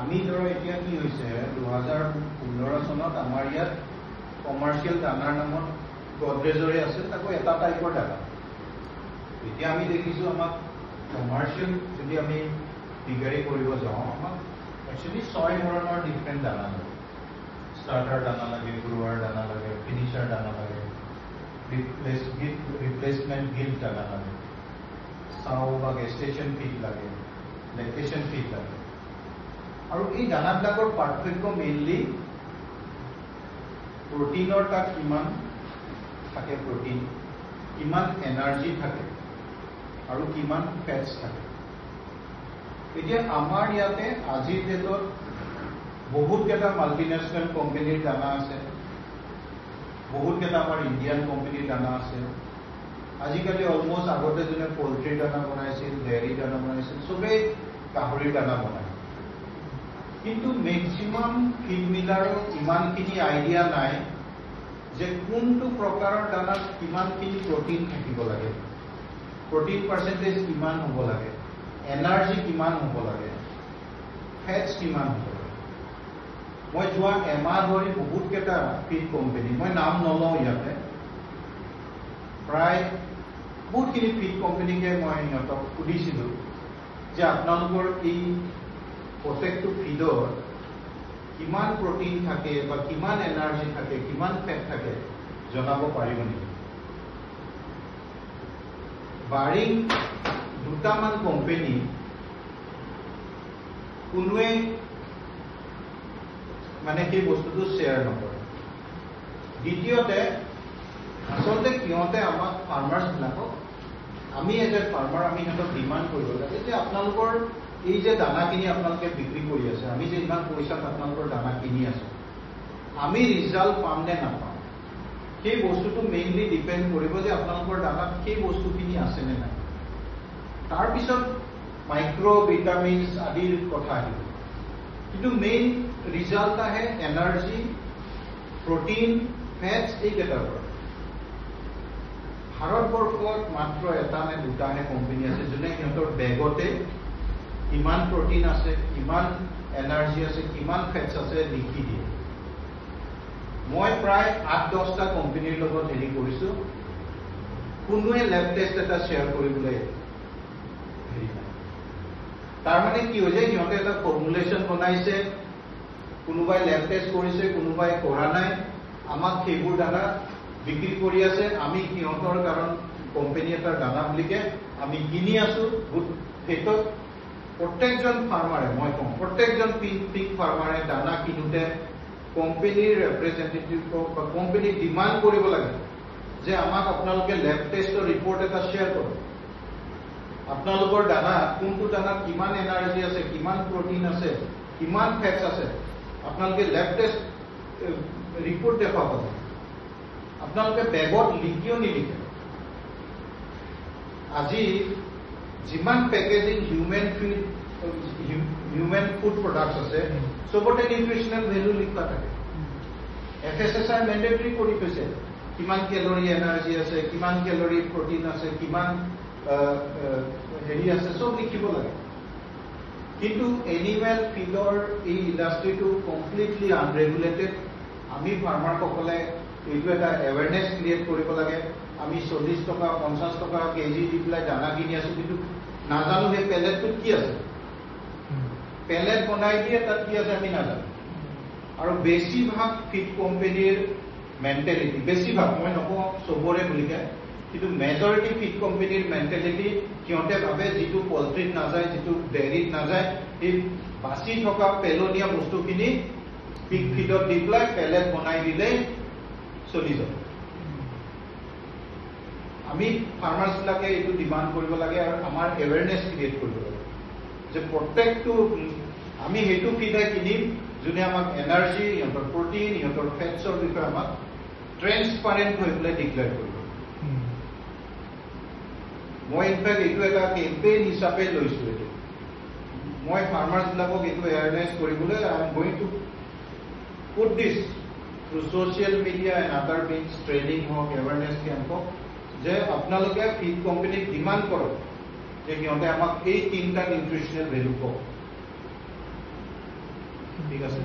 আমি ধৰ এতিয়া কি হৈছে 2015 চনত আমাৰ ইয়াত কমাৰ্চিয়েল দানাৰ নামত গডৰেজৰে আছে, তাকো এটা টাইপৰ দানা। এতিয়া আমি দেখিছোঁ আমাক কমাৰ্চিয়েল যদি আমি ফিগাৰি কৰিব যাওঁ, আমাক একচুৱেলি 6 ধৰণৰ ডিফাৰেণ্ট দানা লাগে। স্টাৰ্টাৰ দানা লাগে, গ্ৰোৱাৰ দানা লাগে, ফিনিচাৰ দানা লাগে, ৰিপ্লেচমেণ্ট গিল্ড দানা লাগে, চাউ বা গেষ্টেশ্যন ফিড লাগে, লেক্টেশ্যন ফিড লাগে। আৰু এই দানাবিলাকৰ পাৰ্থক্য মেইনলি প্ৰটিনৰ তাত কিমান থাকে, প্ৰটিন কিমান এনাৰ্জি থাকে আৰু কিমান ফেটছ থাকে। এতিয়া আমাৰ ইয়াতে আজিৰ ডেটত বহুতকেইটা মাল্টিনেশ্যনেল কোম্পানীৰ দানা আছে, বহুতকেইটা আমাৰ ইণ্ডিয়ান কোম্পানীৰ দানা আছে। আজিকালি অলমষ্ট আগতে যোনে পল্ট্ৰিৰ দানা বনাইছিল, ডেইৰী দানা বনাইছিল, চবেই গাহৰিৰ দানা বনায়। কিন্তু মেক্সিমাম ফিড মিলাৰৰ ইমানখিনি আইডিয়া নাই যে কোনটো প্ৰকাৰৰ দানাত কিমানখিনি প্ৰটিন থাকিব লাগে, প্ৰটিন পাৰ্চেণ্টেজ কিমান হ'ব লাগে, এনাৰ্জি কিমান হ'ব লাগে, ফেটছ কিমান হ'ব লাগে। মই যোৱা এমাহ ধৰি বহুতকেইটা ফিড কোম্পানী, মই নাম নলওঁ ইয়াতে, প্ৰায় বহুতখিনি ফিড কোম্পানীকে মই সিহঁতক সুধিছিলোঁ যে আপোনালোকৰ এই প্ৰত্যেকটো ফিডৰ কিমান প্ৰটিন থাকে বা কিমান এনাৰ্জি থাকে, কিমান ফেট থাকে জনাব পাৰিব নেকি। বাৰিং দুটামান কোম্পানী কোনোৱে মানে সেই বস্তুটো শ্বেয়াৰ নকৰে। দ্বিতীয়তে আচলতে সিহঁতে আমাক ফাৰ্মাৰ্ছবিলাকক, আমি এজ এ ফাৰ্মাৰ আমি সিহঁতক ডিমাণ্ড কৰিব লাগে যে আপোনালোকৰ এই যে দানাখিনি আপোনালোকে বিক্ৰী কৰি আছে, আমি যে ইমান পইচাত আপোনালোকৰ দানা কিনি আছো, আমি ৰিজাল্ট পাম নে নাপাম, সেই বস্তুটো মেইনলি ডিপেণ্ড কৰিব যে আপোনালোকৰ দানাত সেই বস্তুখিনি আছে নে নাই। তাৰপিছত মাইক্ৰ' ভিটামিনছ আদিৰ কথা আহিব, কিন্তু মেইন ৰিজাল্ট আহে এনাৰ্জি, প্ৰটিন, ফেটছ এইকেইটাৰ পৰা। ভাৰতবৰ্ষত মাত্ৰ এটা নে দুটাহে কোম্পানী আছে যোনে সিহঁতৰ বেগতে কিমান প্ৰটিন আছে, কিমান এনাৰ্জি আছে, কিমান ফেটছ আছে লিখি দিয়ে। মই প্ৰায় 8-10টা কোম্পানীৰ লগত হেৰি কৰিছোঁ, কোনোৱে লেব টেষ্ট এটা শ্বেয়াৰ কৰিবলৈ হেৰি নাই। তাৰমানে কি হৈছে, সিহঁতে এটা ফৰ্মুলেশ্যন বনাইছে, কোনোবাই লেব টেষ্ট কৰিছে, কোনোবাই কৰা নাই, আমাক সেইবোৰ দানা বিক্ৰী কৰি আছে। আমি সিহঁতৰ কাৰণ কোম্পানী এটাৰ দানা বুলিকে আমি কিনি আছো। সেইটো প্ৰত্যেকজন ফাৰ্মাৰে, মই কওঁ প্ৰত্যেকজন পিক ফাৰ্মাৰে দানা কিনোতে কোম্পানীৰ ৰিপ্ৰেজেণ্টেটিভক বা কোম্পানীক ডিমাণ্ড কৰিব লাগে যে আমাক আপোনালোকে লেব টেষ্টৰ ৰিপৰ্ট এটা শ্বেয়াৰ কৰক। আপোনালোকৰ দানা, কোনটো দানাত কিমান এনাৰ্জি আছে, কিমান প্ৰটিন আছে, কিমান ফেটছ আছে, আপোনালোকে লেব টেষ্ট ৰিপৰ্ট দেখাব লাগে। আপোনালোকে বেগত লিখিও নিলিখে। আজি যিমান পেকেজিং হিউমেন ফুড প্ৰডাক্টছ আছে, চবতে নিউট্ৰিচনেল ভেলু লিখা থাকে। FSSAI মেণ্ডেটৰী কৰি থৈছে, কিমান কেলৰি এনাৰ্জি আছে, কিমান কেলৰি প্ৰটিন আছে, কিমান হেৰি আছে, চব লিখিব লাগে। কিন্তু এনিমেল ফিডৰ এই ইণ্ডাষ্ট্ৰিটো কমপ্লিটলি আনৰেগুলেটেড। আমি ফাৰ্মাৰসকলে এইটো এটা এৱেৰনেছ ক্ৰিয়েট কৰিব লাগে। আমি 40 টকা 50 টকা কেজি দি পেলাই দানা কিনি আছো, কিন্তু নাজানো সেই পেলেটটোত কি আছে। পেলেট বনাই দিয়ে, তাত কি আছে আমি নাজানো। আৰু বেছিভাগ ফিড কোম্পানীৰ মেণ্টেলিটি, বেছিভাগ মই নকওঁ চবৰে বুলিকে, কিন্তু মেজৰিটি ফিড কোম্পানীৰ মেণ্টেলিটি, সিহঁতে ভাবে যিটো পল্ট্ৰিত নাযায়, যিটো ডেইৰীত নাযায়, সেই বাচি থকা পেলনীয়া বস্তুখিনি পিক ফিডত দি পেলাই পেলেট বনাই দিলেই চলি যাব। আমি ফাৰ্মাৰ্ছবিলাকে এইটো ডিমাণ্ড কৰিব লাগে আৰু আমাৰ এৱেৰনেছ ক্ৰিয়েট কৰিব লাগে যে প্ৰত্যেকটো আমি সেইটো ফিডে কিনিম যোনে আমাক এনাৰ্জি, সিহঁতৰ প্ৰটিন, সিহঁতৰ ফেটছৰ বিষয়ে আমাক ট্ৰেন্সপাৰেণ্ট হৈ পেলাই ডিক্লেয়াৰ কৰিব। মই ইনফেক্ট এইটো এটা কেম্পেইন হিচাপে লৈছোঁ। এইটো মই ফাৰ্মাৰ্ছবিলাকক এইটো এৱেৰনেছ কৰিবলৈ I am going to put this through social media and other means, training হওক, এৱেৰনেছ কেম্প হওক, যে আপোনালোকে ফিড কোম্পানীক ডিমাণ্ড কৰক যে সিহঁতে আমাক এই 3টা নিউট্ৰিচনেল ভেলু কওক। ঠিক আছে